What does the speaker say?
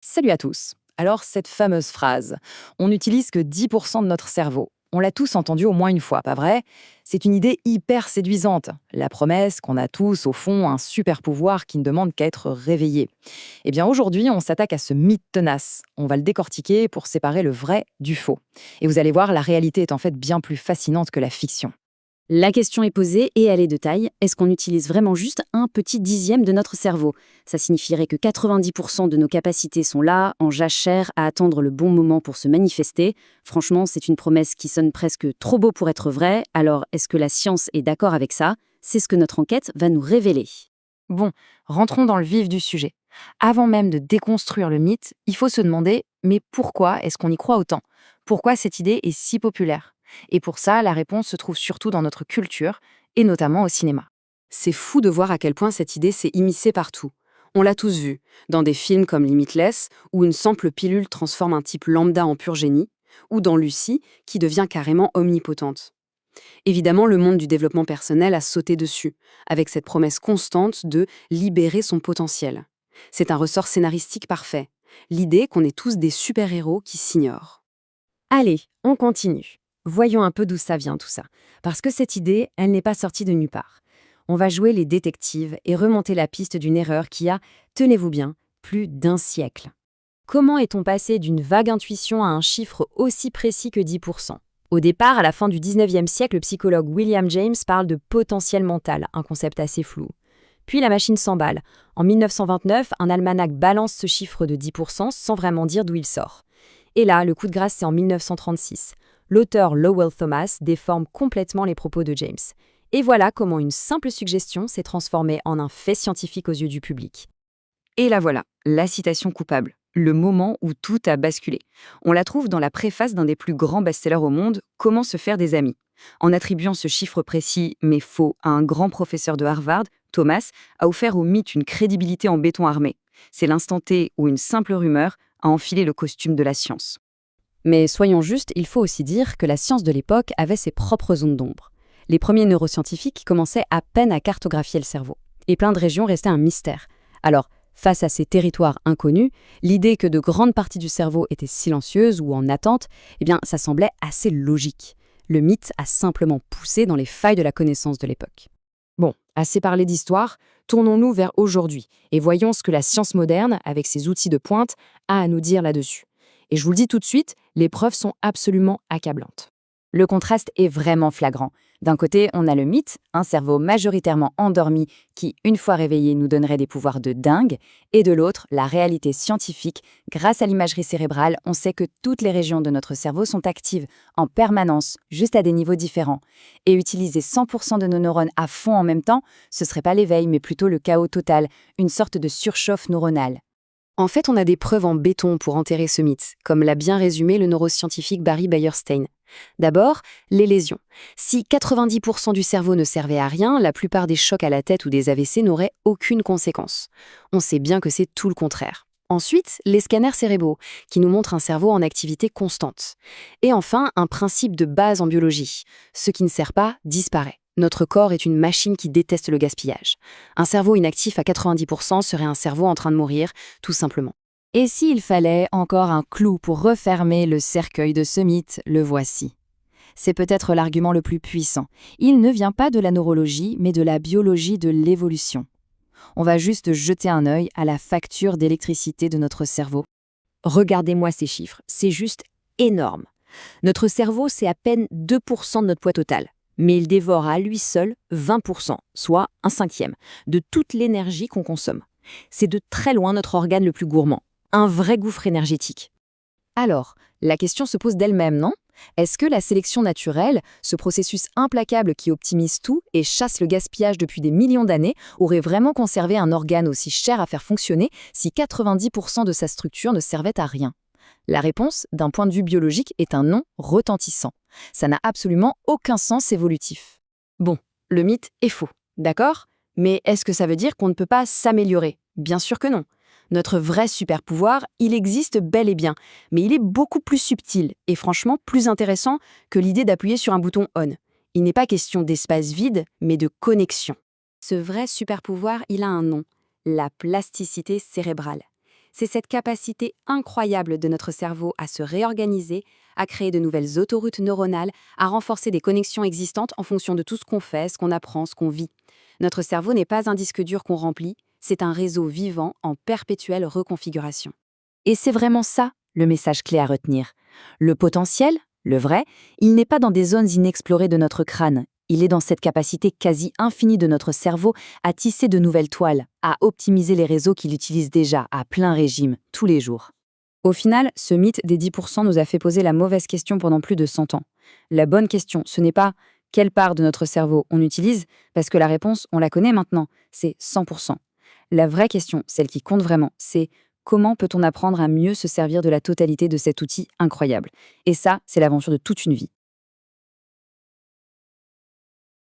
Salut à tous. Alors, cette fameuse phrase, on n'utilise que 10% de notre cerveau. On l'a tous entendue au moins une fois, pas vrai? C'est une idée hyper séduisante. La promesse qu'on a tous, au fond, un super pouvoir qui ne demande qu'à être réveillé. Eh bien, aujourd'hui, on s'attaque à ce mythe tenace. On va le décortiquer pour séparer le vrai du faux. Et vous allez voir, la réalité est en fait bien plus fascinante que la fiction. La question est posée et elle est de taille. Est-ce qu'on utilise vraiment juste un petit dixième de notre cerveau? Ça signifierait que 90% de nos capacités sont là, en jachère, à attendre le bon moment pour se manifester. Franchement, c'est une promesse qui sonne presque trop beau pour être vraie. Alors, est-ce que la science est d'accord avec ça? C'est ce que notre enquête va nous révéler. Bon, rentrons dans le vif du sujet. Avant même de déconstruire le mythe, il faut se demander, mais pourquoi est-ce qu'on y croit autant? Pourquoi cette idée est si populaire? Et pour ça, la réponse se trouve surtout dans notre culture, et notamment au cinéma. C'est fou de voir à quel point cette idée s'est immiscée partout. On l'a tous vu, dans des films comme Limitless, où une simple pilule transforme un type lambda en pur génie, ou dans Lucie, qui devient carrément omnipotente. Évidemment, le monde du développement personnel a sauté dessus, avec cette promesse constante de libérer son potentiel. C'est un ressort scénaristique parfait, l'idée qu'on est tous des super-héros qui s'ignorent. Allez, on continue. Voyons un peu d'où ça vient tout ça. Parce que cette idée, elle n'est pas sortie de nulle part. On va jouer les détectives et remonter la piste d'une erreur qui a, tenez-vous bien, plus d'un siècle. Comment est-on passé d'une vague intuition à un chiffre aussi précis que 10%? Au départ, à la fin du 19e siècle, le psychologue William James parle de potentiel mental, un concept assez flou. Puis la machine s'emballe. En 1929, un almanach balance ce chiffre de 10% sans vraiment dire d'où il sort. Et là, le coup de grâce, c'est en 1936. L'auteur Lowell Thomas déforme complètement les propos de James. Et voilà comment une simple suggestion s'est transformée en un fait scientifique aux yeux du public. Et la voilà, la citation coupable, le moment où tout a basculé. On la trouve dans la préface d'un des plus grands best-sellers au monde, Comment se faire des amis. En attribuant ce chiffre précis, mais faux, à un grand professeur de Harvard, Thomas a offert au mythe une crédibilité en béton armé. C'est l'instant T où une simple rumeur a enfilé le costume de la science. Mais soyons justes, il faut aussi dire que la science de l'époque avait ses propres zones d'ombre. Les premiers neuroscientifiques commençaient à peine à cartographier le cerveau. Et plein de régions restaient un mystère. Alors, face à ces territoires inconnus, l'idée que de grandes parties du cerveau étaient silencieuses ou en attente, eh bien, ça semblait assez logique. Le mythe a simplement poussé dans les failles de la connaissance de l'époque. Bon, assez parlé d'histoire, tournons-nous vers aujourd'hui et voyons ce que la science moderne, avec ses outils de pointe, a à nous dire là-dessus. Et je vous le dis tout de suite, les preuves sont absolument accablantes. Le contraste est vraiment flagrant. D'un côté, on a le mythe, un cerveau majoritairement endormi qui, une fois réveillé, nous donnerait des pouvoirs de dingue, et de l'autre, la réalité scientifique. Grâce à l'imagerie cérébrale, on sait que toutes les régions de notre cerveau sont actives, en permanence, juste à des niveaux différents. Et utiliser 100% de nos neurones à fond en même temps, ce serait pas l'éveil, mais plutôt le chaos total, une sorte de surchauffe neuronale. En fait, on a des preuves en béton pour enterrer ce mythe, comme l'a bien résumé le neuroscientifique Barry Beierstein. D'abord, les lésions. Si 90% du cerveau ne servait à rien, la plupart des chocs à la tête ou des AVC n'auraient aucune conséquence. On sait bien que c'est tout le contraire. Ensuite, les scanners cérébraux, qui nous montrent un cerveau en activité constante. Et enfin, un principe de base en biologie. Ce qui ne sert pas disparaît. Notre corps est une machine qui déteste le gaspillage. Un cerveau inactif à 90% serait un cerveau en train de mourir, tout simplement. Et s'il fallait encore un clou pour refermer le cercueil de ce mythe, le voici. C'est peut-être l'argument le plus puissant. Il ne vient pas de la neurologie, mais de la biologie de l'évolution. On va juste jeter un œil à la facture d'électricité de notre cerveau. Regardez-moi ces chiffres, c'est juste énorme. Notre cerveau, c'est à peine 2% de notre poids total. Mais il dévore à lui seul 20%, soit un cinquième, de toute l'énergie qu'on consomme. C'est de très loin notre organe le plus gourmand. Un vrai gouffre énergétique. Alors, la question se pose d'elle-même, non? Est-ce que la sélection naturelle, ce processus implacable qui optimise tout et chasse le gaspillage depuis des millions d'années, aurait vraiment conservé un organe aussi cher à faire fonctionner si 90% de sa structure ne servait à rien? La réponse, d'un point de vue biologique, est un non retentissant. Ça n'a absolument aucun sens évolutif. Bon, le mythe est faux, d'accord? Mais est-ce que ça veut dire qu'on ne peut pas s'améliorer? Bien sûr que non. Notre vrai super-pouvoir, il existe bel et bien, mais il est beaucoup plus subtil et franchement plus intéressant que l'idée d'appuyer sur un bouton on. Il n'est pas question d'espace vide, mais de connexion. Ce vrai super-pouvoir, il a un nom, la plasticité cérébrale. C'est cette capacité incroyable de notre cerveau à se réorganiser, à créer de nouvelles autoroutes neuronales, à renforcer des connexions existantes en fonction de tout ce qu'on fait, ce qu'on apprend, ce qu'on vit. Notre cerveau n'est pas un disque dur qu'on remplit, c'est un réseau vivant en perpétuelle reconfiguration. Et c'est vraiment ça, le message clé à retenir. Le potentiel, le vrai, il n'est pas dans des zones inexplorées de notre crâne. Il est dans cette capacité quasi infinie de notre cerveau à tisser de nouvelles toiles, à optimiser les réseaux qu'il utilise déjà à plein régime, tous les jours. Au final, ce mythe des 10% nous a fait poser la mauvaise question pendant plus de 100 ans. La bonne question, ce n'est pas quelle part de notre cerveau on utilise, parce que la réponse, on la connaît maintenant, c'est 100%. La vraie question, celle qui compte vraiment, c'est comment peut-on apprendre à mieux se servir de la totalité de cet outil incroyable? Et ça, c'est l'aventure de toute une vie.